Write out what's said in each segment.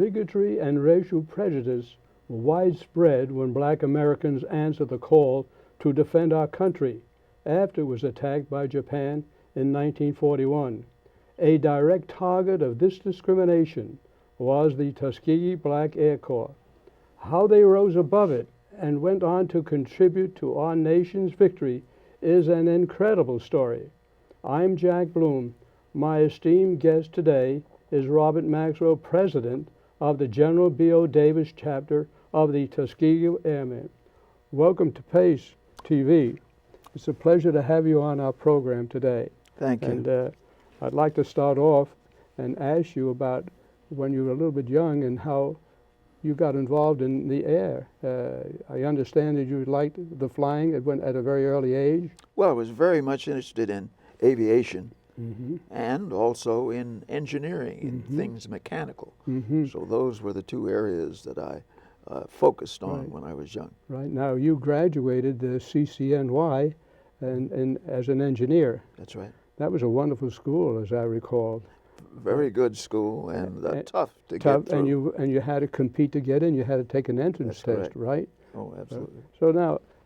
Bigotry and racial prejudice were widespread when black Americans answered the call to defend our country after it was attacked by Japan in 1941. A direct target of this discrimination was the Tuskegee Black Air Corps. How they rose above it and went on to contribute to our nation's victory is an incredible story. I'm Jack Bloom. My esteemed guest today is Robert Maxwell, President of the General B.O. Davis chapter of the Tuskegee Airmen. Welcome to PACE TV. It's a pleasure to have you on our program today. Thank you. And I'd like to start off and ask you about when you were a little bit young and how you got involved in the air. I understand that you liked the flying at a very early age. Well, I was very much interested in aviation Mm-hmm. and also in engineering, in things mechanical. Mm-hmm. So those were the two areas that I focused on Right. when I was young. Right now, you graduated the CCNY and as an engineer. That's right. That was a wonderful school, as I recall. Very good school and tough to Tough, get through. and you had to compete to get in. You had to take an entrance That's test, correct. right? Oh, absolutely.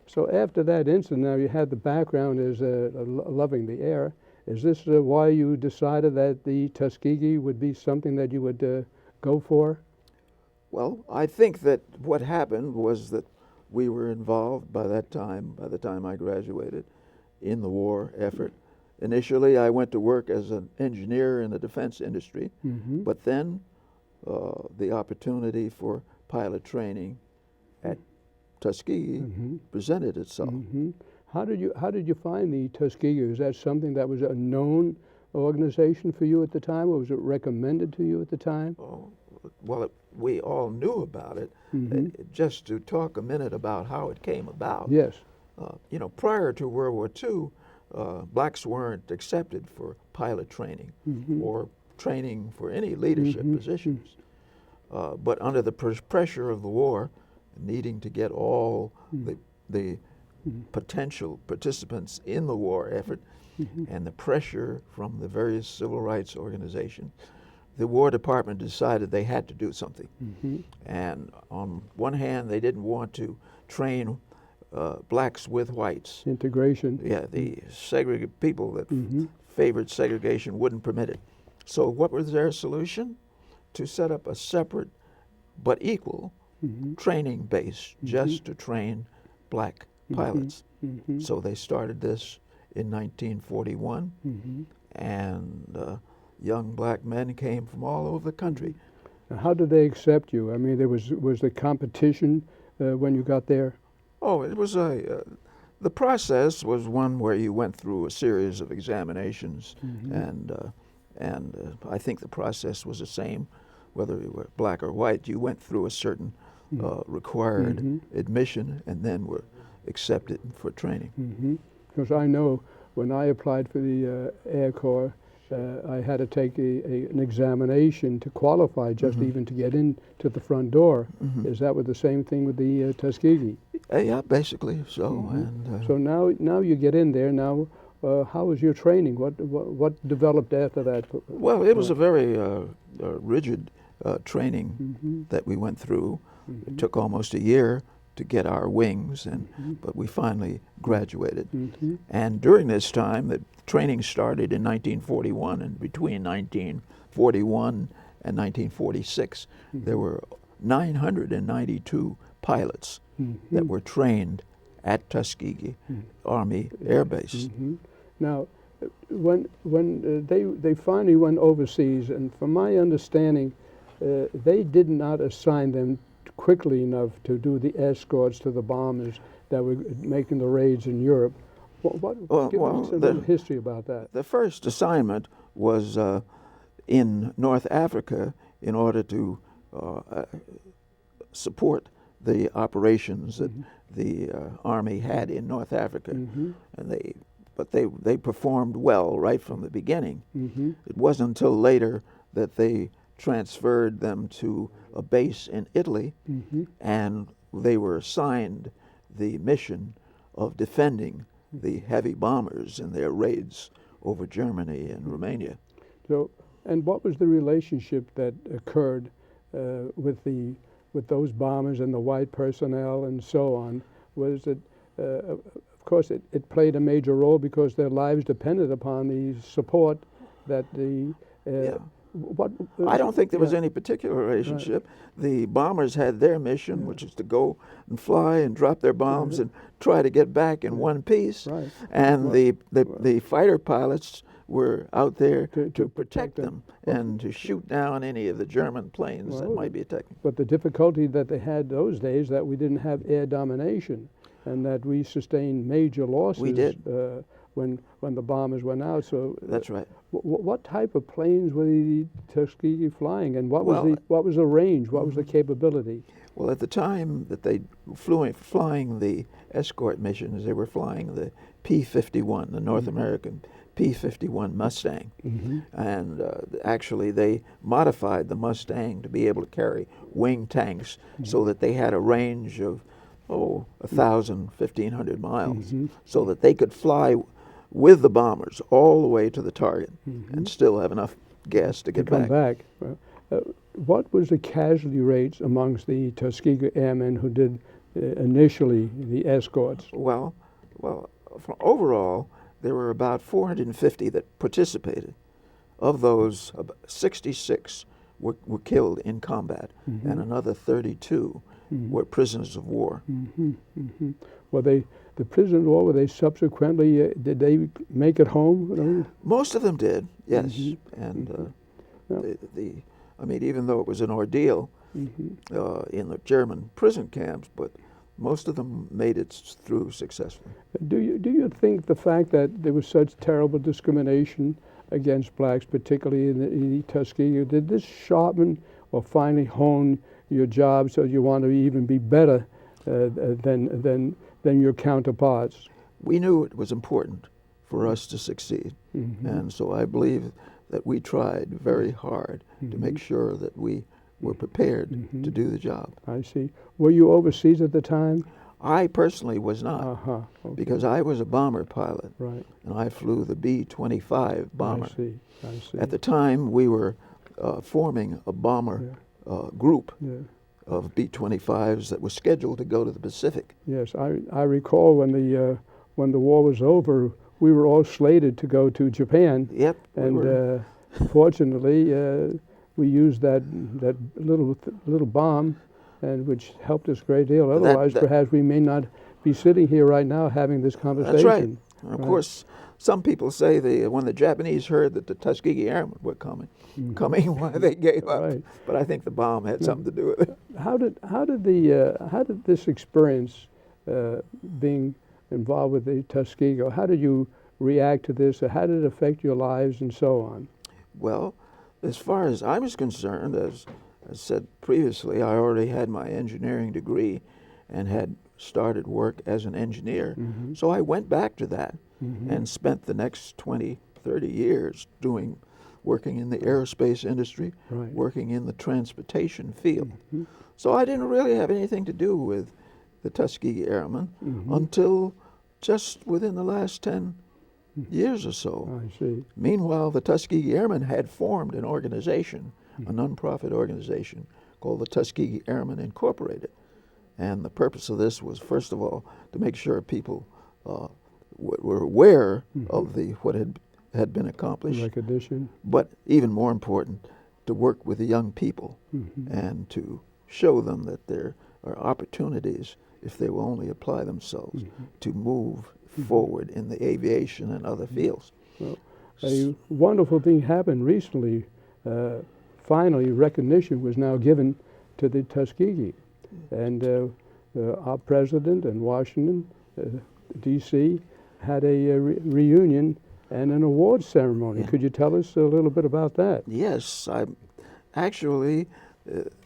So after that incident, now you had the background as loving the air. Is this why you decided that the Tuskegee would be something that you would go for? Well, I think that what happened was that we were involved by the time I graduated, in the war effort. Initially, I went to work as an engineer in the defense industry, Mm-hmm. but then the opportunity for pilot training at Tuskegee Mm-hmm. presented itself. Mm-hmm. How did you find the Tuskegee? Is that something that was a known organization for you at the time, or was it recommended to you at the time? Oh, well, we all knew about it. Mm-hmm. Just to talk a minute about how it came about. Yes. Prior to World War II, blacks weren't accepted for pilot training Mm-hmm. or training for any leadership Mhm. positions. But under the pressure of the war, needing to get all the potential participants in the war effort and the pressure from the various civil rights organizations, the War Department decided they had to do something. Mm-hmm. And on one hand, they didn't want to train blacks with whites. Integration. Yeah, the segregated people that Mm-hmm. favored segregation wouldn't permit it. So what was their solution? To set up a separate but equal Mm-hmm. training base just to train black pilots. Mm-hmm. So they started this in 1941, Mm-hmm. and young black men came from all over the country. Now, how did they accept you? I mean, was the competition when you got there? Oh, it was the process was one where you went through a series of examinations, and I think the process was the same, whether you were black or white. You went through a certain required admission, and then were accepted for training. Because I know when I applied for the Air Corps, I had to take an examination to qualify just even to get into the front door. Is that with the same thing with the Tuskegee? Yeah, basically so. And So now you get in there. Now, how was your training? What developed after that? well, it was a very rigid training that we went through. It took almost a year to get our wings, but we finally graduated. And during this time, the training started in 1941, and between 1941 and 1946, there were 992 pilots that were trained at Tuskegee Army Air Base. Now, when they finally went overseas, and from my understanding, they did not assign them quickly enough to do the escorts to the bombers that were making the raids in Europe. Give us a little history about that. The first assignment was in North Africa in order to support the operations that the Army had in North Africa, and they performed well right from the beginning. It wasn't until later that they transferred them to a base in Italy, and they were assigned the mission of defending the heavy bombers in their raids over Germany and Romania. So, and what was the relationship that occurred with those bombers and the white personnel and so on? Was it, of course, it played a major role because their lives depended upon the support that the. Yeah. What, I don't think there was yeah. any particular relationship. The bombers had their mission, which is to go and fly and drop their bombs and try to get back in one piece. Right. And Well, the fighter pilots were out there To to protect protect them. them and to shoot down any of the German planes that Well, might be attacking. But the difficulty that they had those days that we didn't have air domination, and that we sustained major losses. We did. When the bombers went out. So That's right. what type of planes were the Tuskegee flying, and what Well, was the range? What was the capability? Well, at the time that they flying the escort missions, they were flying the P-51, the North American P-51 Mustang. And actually they modified the Mustang to be able to carry wing tanks so that they had a range of 1,000, 1,500 miles, so that they could fly with the bombers all the way to the target and still have enough gas to get Come back. What was the casualty rates amongst the Tuskegee Airmen who did initially the escorts? Well, overall, there were about 450 that participated. Of those, about 66 were killed in combat, and another 32 were prisoners of war. Were they the prisoners of war? Were they subsequently? Did they make it home? Most of them did, yes. And I mean, even though it was an ordeal in the German prison camps, but most of them made it through successfully. Do you think the fact that there was such terrible discrimination against blacks, particularly in the Tuskegee, did this sharpen or finally hone your job so you want to even be better than your counterparts? We knew it was important for us to succeed, and so I believe that we tried very hard to make sure that we were prepared to do the job. I see. Were you overseas at the time? I personally was not, Okay. because I was a bomber pilot, Right. and I flew the B-25 bomber. I see. At the time, we were forming a bomber group of B-25s that was scheduled to go to the Pacific. Yes, I recall when the war was over, we were all slated to go to Japan. Yep. And fortunately, we used that little bomb, and which helped us a great deal. Otherwise, perhaps we may not be sitting here right now having this conversation. That's right. Of course, some people say when the Japanese heard that the Tuskegee Airmen were coming, why they gave up. Right. But I think the bomb had something to do with it. How did this experience being involved with the Tuskegee, how did you react to this? Or how did it affect your lives and so on? Well, as far as I was concerned, as I said previously, I already had my engineering degree and had started work as an engineer. So I went back to that and spent the next 20, 30 years working in the aerospace industry, working in the transportation field. So I didn't really have anything to do with the Tuskegee Airmen until just within the last 10 years or so. I see. Meanwhile, the Tuskegee Airmen had formed an organization, a nonprofit organization called the Tuskegee Airmen Incorporated. And the purpose of this was, first of all, to make sure people were aware of what had been accomplished. Recognition. But even more important, to work with the young people and to show them that there are opportunities, if they will only apply themselves, to move forward in the aviation and other fields. Well, a wonderful thing happened recently. Finally, recognition was now given to the Tuskegee. And our president in Washington, D.C., had a reunion and an awards ceremony. Could you tell us a little bit about that? Yes. Actually,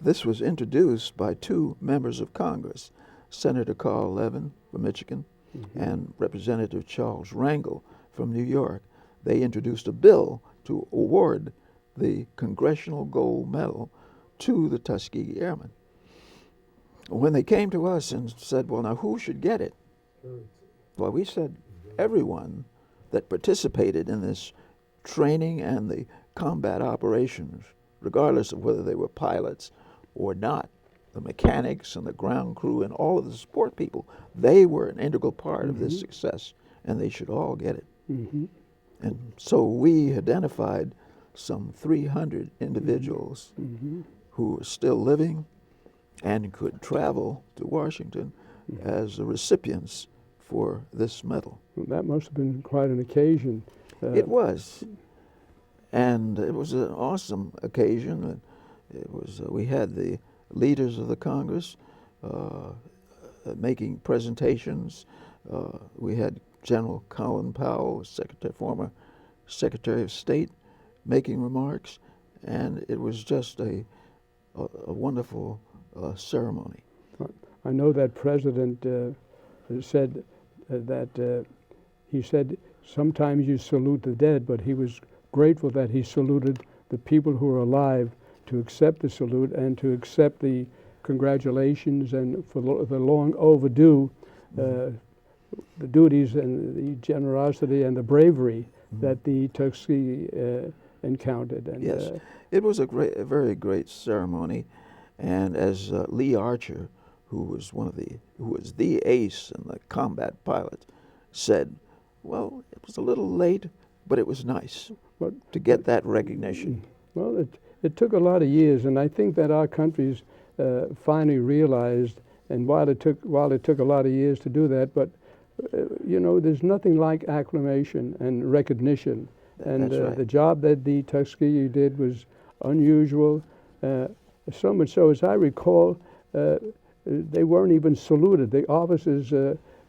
this was introduced by two members of Congress, Senator Carl Levin from Michigan and Representative Charles Rangel from New York. They introduced a bill to award the Congressional Gold Medal to the Tuskegee Airmen. When they came to us and said, well, now who should get it? Well, we said everyone that participated in this training and the combat operations, regardless of whether they were pilots or not, the mechanics and the ground crew and all of the support people, they were an integral part of this success, and they should all get it. And so we identified some 300 individuals who were still living and could travel to Washington as the recipients for this medal. Well, that must have been quite an occasion. It was, and it was an awesome occasion. It was. We had the leaders of the Congress making presentations. We had General Colin Powell, former Secretary of State, making remarks, and it was just a wonderful ceremony. I know that President said that he said sometimes you salute the dead, but he was grateful that he saluted the people who are alive, to accept the salute and to accept the congratulations and for the long overdue the duties and the generosity and the bravery that the Tuskegee encountered. And, yes, it was a very great ceremony, and as Lee Archer, who was the ace and the combat pilot, said, well, it was a little late, but it was nice to get that recognition. Well, it took a lot of years, and I think that our country's finally realized, and while it took a lot of years to do that, but you know, there's nothing like acclamation and recognition. And That's right. The job that the Tuskegee did was unusual, so much so, as I recall, they weren't even saluted. The officers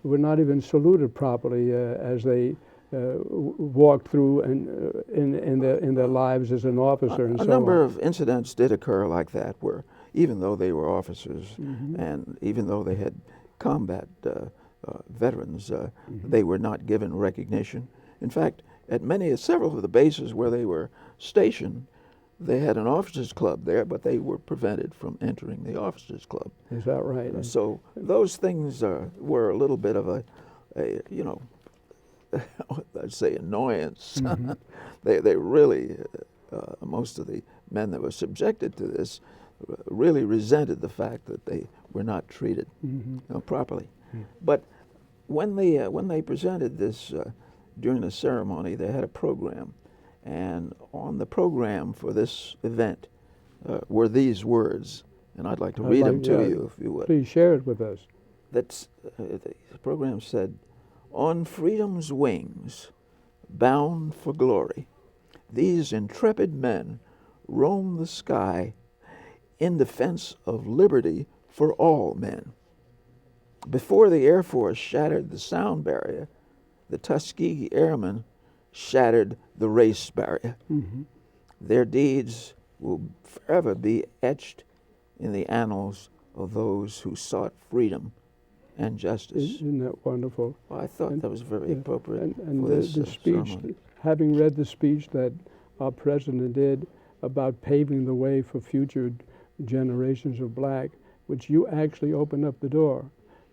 were not even saluted properly as they walked through and in their lives as an officer and so on. A number of incidents did occur like that, where even though they were officers and even though they had combat veterans, they were not given recognition. In fact, at several of the bases where they were stationed, they had an officers' club there, but they were prevented from entering the officers' club. Is that right? So those things were a little bit of a you know, I'd say annoyance. They really, most of the men that were subjected to this really resented the fact that they were not treated properly. But when they presented this during the ceremony, they had a program, and on the program for this event were these words, and I'd like to read them to you, if you would. Please share it with us. The program said, "On freedom's wings, bound for glory, these intrepid men roam the sky in defense of liberty for all men. Before the Air Force shattered the sound barrier, the Tuskegee Airmen shattered the race barrier. Their deeds will forever be etched in the annals of those who sought freedom and justice." Isn't that wonderful? Well, I thought that was very appropriate And for the this speech, ceremony. having read the speech that our president did about paving the way for future generations of black, which you actually opened up the door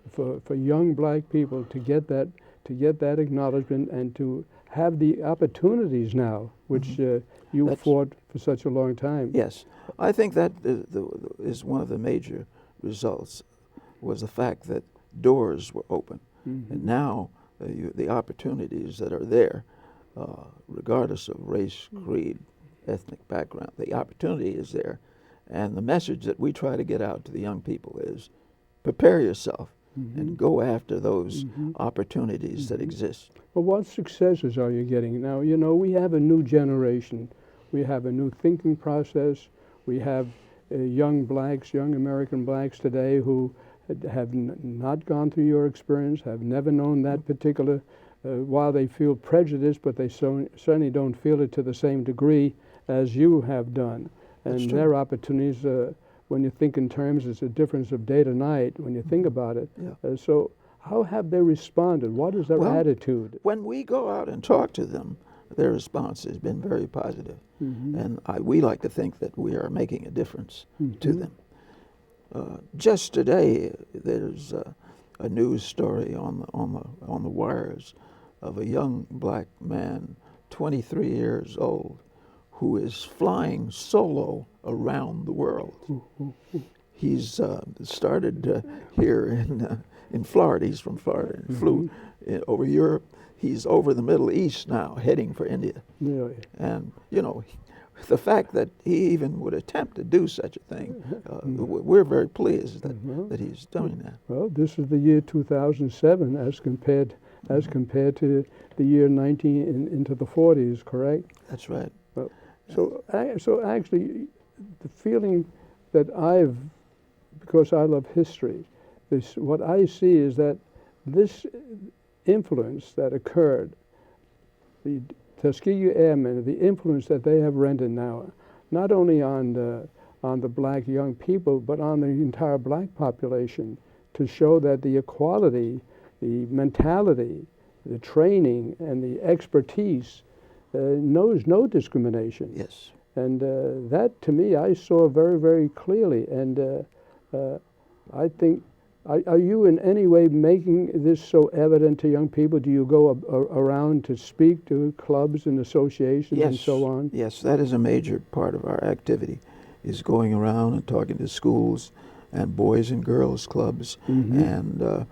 for young black people to get that acknowledgement and to have the opportunities now, which you fought for such a long time. Yes, I think that is one of the major results, was the fact that doors were open, and now the opportunities that are there, regardless of race, creed, ethnic background, the opportunity is there, and the message that we try to get out to the young people is, prepare yourself and go after those opportunities that exist. Well, what successes are you getting now? You know, we have a new generation. We have a new thinking process. We have young blacks, young American blacks today who have not gone through your experience, have never known that particular, while they feel prejudice, but they certainly don't feel it to the same degree as you have done. And their opportunities, when you think in terms, it's a difference of day to night when you think about it. So how have they responded? What is their attitude? When we go out and talk to them, their response has been very positive. And we like to think that we are making a difference to them. Just today, there's a news story on the wires of a young black man, 23 years old, who is flying solo around the world. He's started here in Florida. He's from Florida and flew over Europe. He's over the Middle East now, heading for India. Yeah. And, you know, the fact that he even would attempt to do such a thing, we're very pleased that he's doing that. Well, this is the year 2007 as compared to the year into the 40s, correct? That's right. Well, so actually, the feeling that because I love history, what I see is that this influence that occurred, the Tuskegee Airmen, the influence that they have rendered now, not only on the black young people, but on the entire black population, to show that the equality, the mentality, the training, and the expertise knows no discrimination. Yes. And that, to me, I saw very, very clearly. And I think, are you in any way making this so evident to young people? Do you go around to speak to clubs and associations and so on? Yes, that is a major part of our activity, is going around and talking to schools and boys and girls clubs and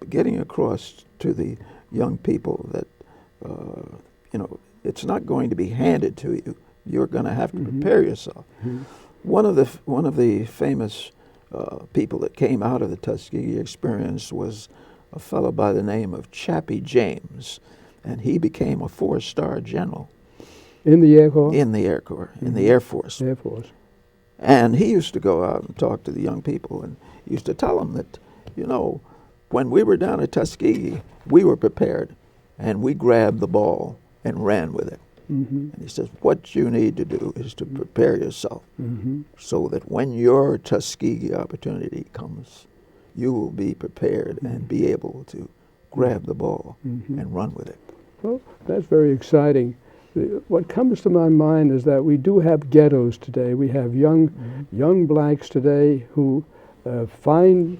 getting across to the young people that, you know, it's not going to be handed to you. You're going to have to prepare yourself. One of the famous people that came out of the Tuskegee experience was a fellow by the name of Chappie James, and he became a 4-star general. In the Air Corps? In the Air Corps, in the Air Force. Air Force. And he used to go out and talk to the young people, and he used to tell them that, you know, when we were down at Tuskegee, we were prepared, and we grabbed the ball and ran with it. And he says, what you need to do is to prepare yourself so that when your Tuskegee opportunity comes, you will be prepared and be able to grab the ball and run with it. Well, that's very exciting. What comes to my mind is that we do have ghettos today. We have young blacks today who find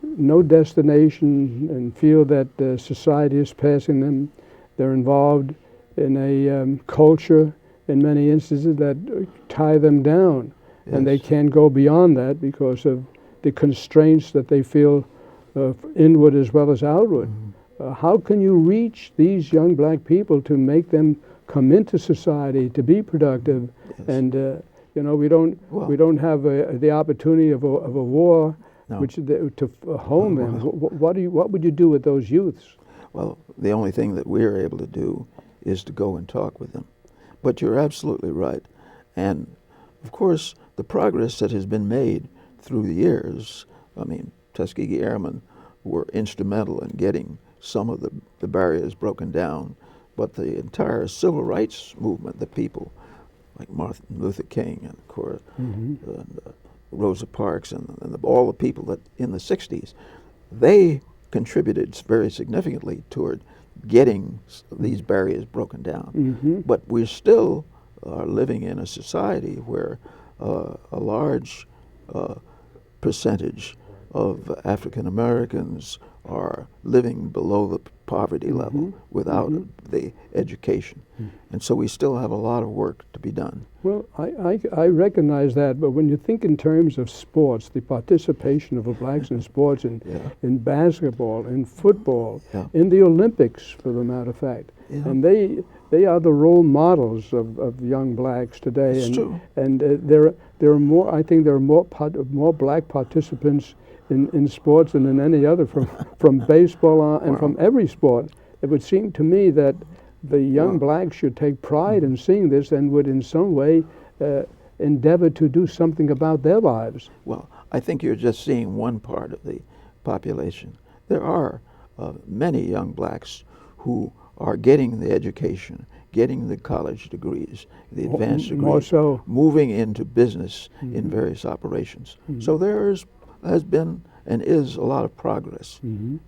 no destination and feel that society is passing them. They're involved in a culture, in many instances, that tie them down. Yes. And they can't go beyond that because of the constraints that they feel inward as well as outward. How can you reach these young black people to make them come into society, to be productive? Yes. And you know, we don't have the opportunity of a war, which to home them. What would you do with those youths? Well, the only thing that we're able to do is to go and talk with them. But you're absolutely right. And of course, the progress that has been made through the years, I mean, Tuskegee Airmen were instrumental in getting some of the barriers broken down, but the entire civil rights movement, the people like Martin Luther King and, of course, Rosa Parks and all the people that in the 60s, they contributed very significantly toward getting these barriers broken down. But we still are living in a society where a large percentage of African Americans are living below the poverty level without the education. And so we still have a lot of work to be done. Well, I recognize that, but when you think in terms of sports, the participation of the blacks in sports, in basketball, in football, in the Olympics, for the matter of fact, and they are the role models of young blacks today. It's true. And there are more. I think there are more black participants in sports than in any other, from baseball on, and from every sport. It would seem to me that the young blacks should take pride in seeing this and would in some way endeavor to do something about their lives. Well, I think you're just seeing one part of the population. There are many young blacks who are getting the education, getting the college degrees, the advanced degrees, moving into business in various operations. So there has been and is a lot of progress,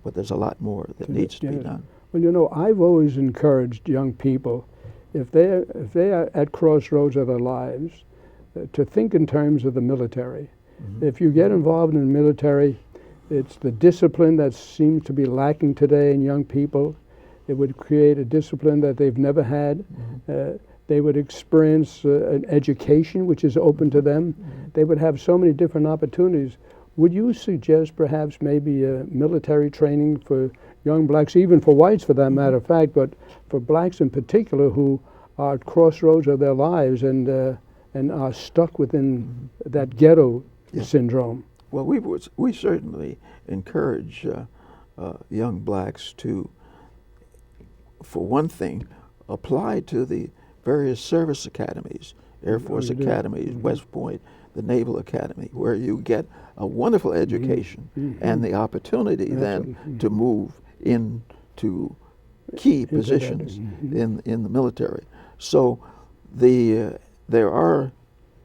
but there's a lot more that needs to be done. Well, you know, I've always encouraged young people, if they are at crossroads of their lives, to think in terms of the military. If you get involved in the military, it's the discipline that seems to be lacking today in young people. It would create a discipline that they've never had. They would experience an education which is open to them. They would have so many different opportunities. Would you suggest perhaps maybe military training for young blacks, even for whites for that matter of fact, but for blacks in particular who are at crossroads of their lives and are stuck within that ghetto syndrome? Well, we certainly encourage young blacks to, for one thing, apply to the various service academies, Air Force academies, West Point, the Naval Academy, where you get a wonderful education and the opportunity then to move into key positions in the military. So there are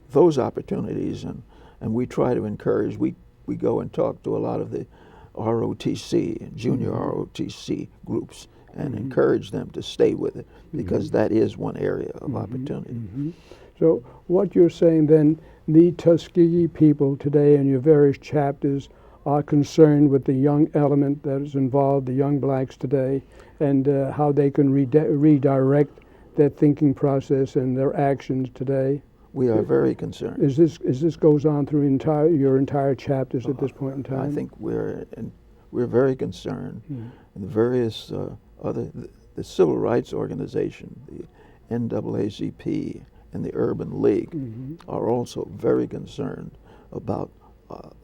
those opportunities, and we try to encourage. We go and talk to a lot of the ROTC and junior ROTC groups and encourage them to stay with it, because that is one area of opportunity. So what you're saying then, the Tuskegee people today in your various chapters are concerned with the young element that is involved, the young blacks today, and how they can redirect their thinking process and their actions today. We are very concerned. Is this goes on through your entire chapters at this point in time? I think we're very concerned. And the various the Civil Rights Organization, the NAACP, and the Urban League are also very concerned about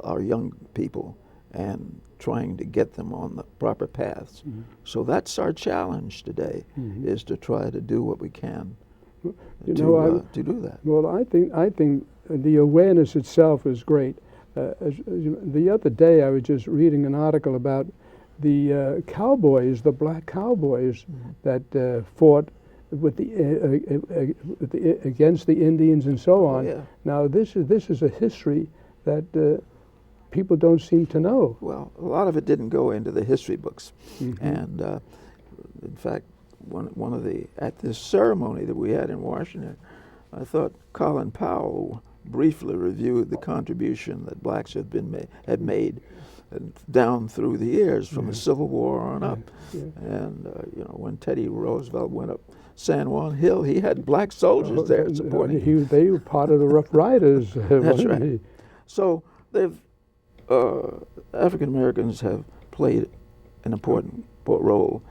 our young people and trying to get them on the proper paths. So that's our challenge today, is to try to do what we can to do that. Well, I think the awareness itself is great. The other day I was just reading an article about the cowboys, the black cowboys that fought with against the Indians and so on. Yeah. Now this is a history that people don't seem to know. Well, a lot of it didn't go into the history books, and in fact, one of at this ceremony that we had in Washington, I thought Colin Powell briefly reviewed the contribution that blacks had made down through the years from the Civil War on up. And when Teddy Roosevelt went up San Juan Hill, he had black soldiers there supporting him. They were part of the Rough Riders. That's right. So African Americans have played an important role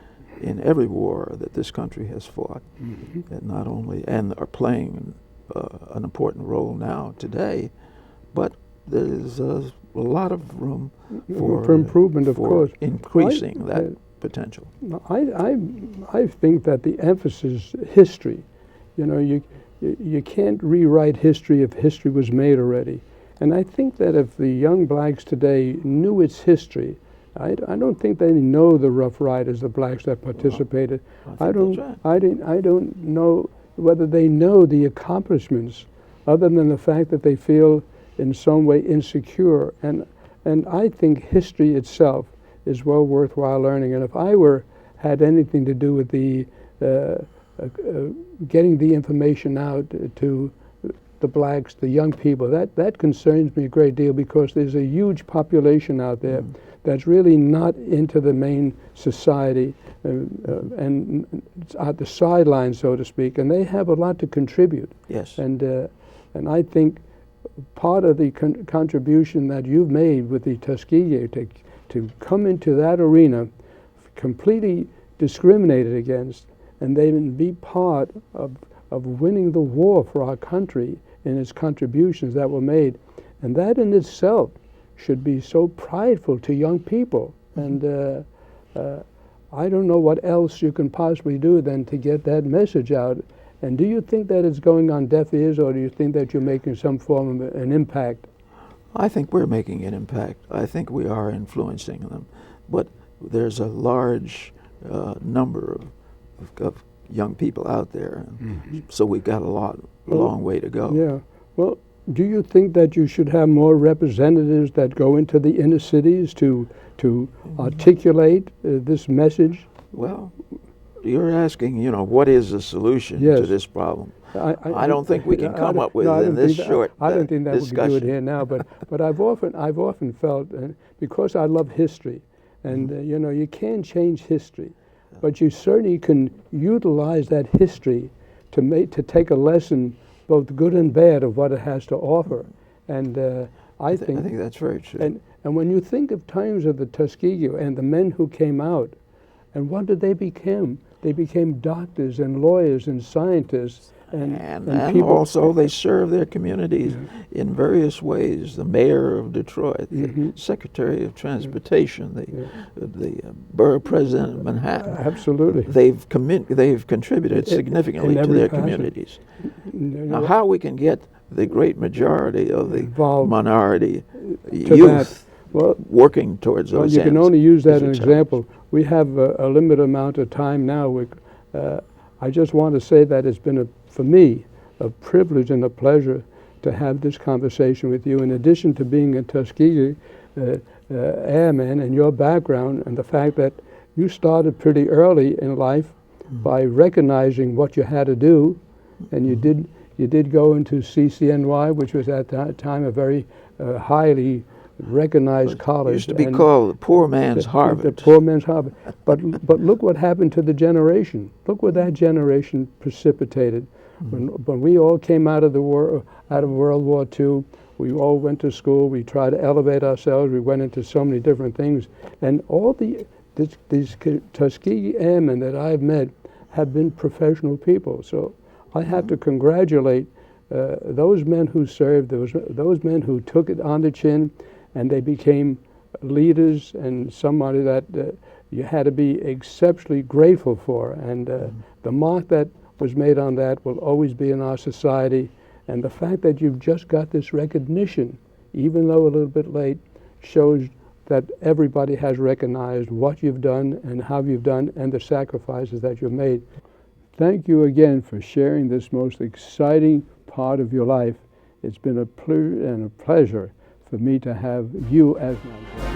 in every war that this country has fought, and are playing an important role now today. But there's a lot of room for improvement, of course, increasing that potential. I think that the emphasis, history, you can't rewrite history if history was made already. And I think that if the young blacks today knew its history, I don't think they know the Rough Riders, the blacks that participated. I don't know whether they know the accomplishments, other than the fact that they feel in some way insecure. And I think history itself is well worthwhile learning. And if I had anything to do with the getting the information out to the blacks, the young people, that concerns me a great deal, because there's a huge population out there that's really not into the main society and it's at the sidelines, so to speak, and they have a lot to contribute. Yes. And I think part of the contribution that you've made with the Tuskegee to come into that arena completely discriminated against, and then be part of winning the war for our country in its contributions that were made. And that in itself should be so prideful to young people. And I don't know what else you can possibly do than to get that message out. And do you think that it's going on deaf ears, or do you think that you're making some form of an impact? I think we're making an impact. I think we are influencing them. But there's a large number of young people out there, so we've got a long way to go. Yeah. Well, do you think that you should have more representatives that go into the inner cities to articulate this message? Well, you're asking, what is the solution to this problem? I don't think we can come up with it in this short I don't think that discussion. we can do it here now, but I've often felt, because I love history, and you can't change history, but you certainly can utilize that history to take a lesson, both good and bad, of what it has to offer. And I think that's very true. And when you think of times of the Tuskegee and the men who came out, and what did they become? They became doctors and lawyers and scientists. And people, also they serve their communities in various ways. The mayor of Detroit, the secretary of transportation, the borough president of Manhattan. Absolutely. They've contributed significantly to their communities. Now, how we can get the great majority of the minority youth working towards those ends. You can only use that as an example. We have a limited amount of time now. I just want to say that it's been, for me, a privilege and a pleasure to have this conversation with you. In addition to being a Tuskegee Airman and your background and the fact that you started pretty early in life by recognizing what you had to do, and you did go into CCNY, which was at that time a very highly recognized college. It used to be called the poor man's Harvard. The poor man's Harvard. But look what happened to the generation. Look what that generation precipitated. When we all came out of World War II, we all went to school. We tried to elevate ourselves. We went into so many different things, and all these Tuskegee Airmen that I've met have been professional people. So I have to congratulate those men who served, those men who took it on the chin, and they became leaders and somebody that you had to be exceptionally grateful for. And the mark that was made on that will always be in our society. And the fact that you've just got this recognition, even though a little bit late, shows that everybody has recognized what you've done and how you've done and the sacrifices that you've made. Thank you again for sharing this most exciting part of your life. It's been a pleasure for me to have you as my guest.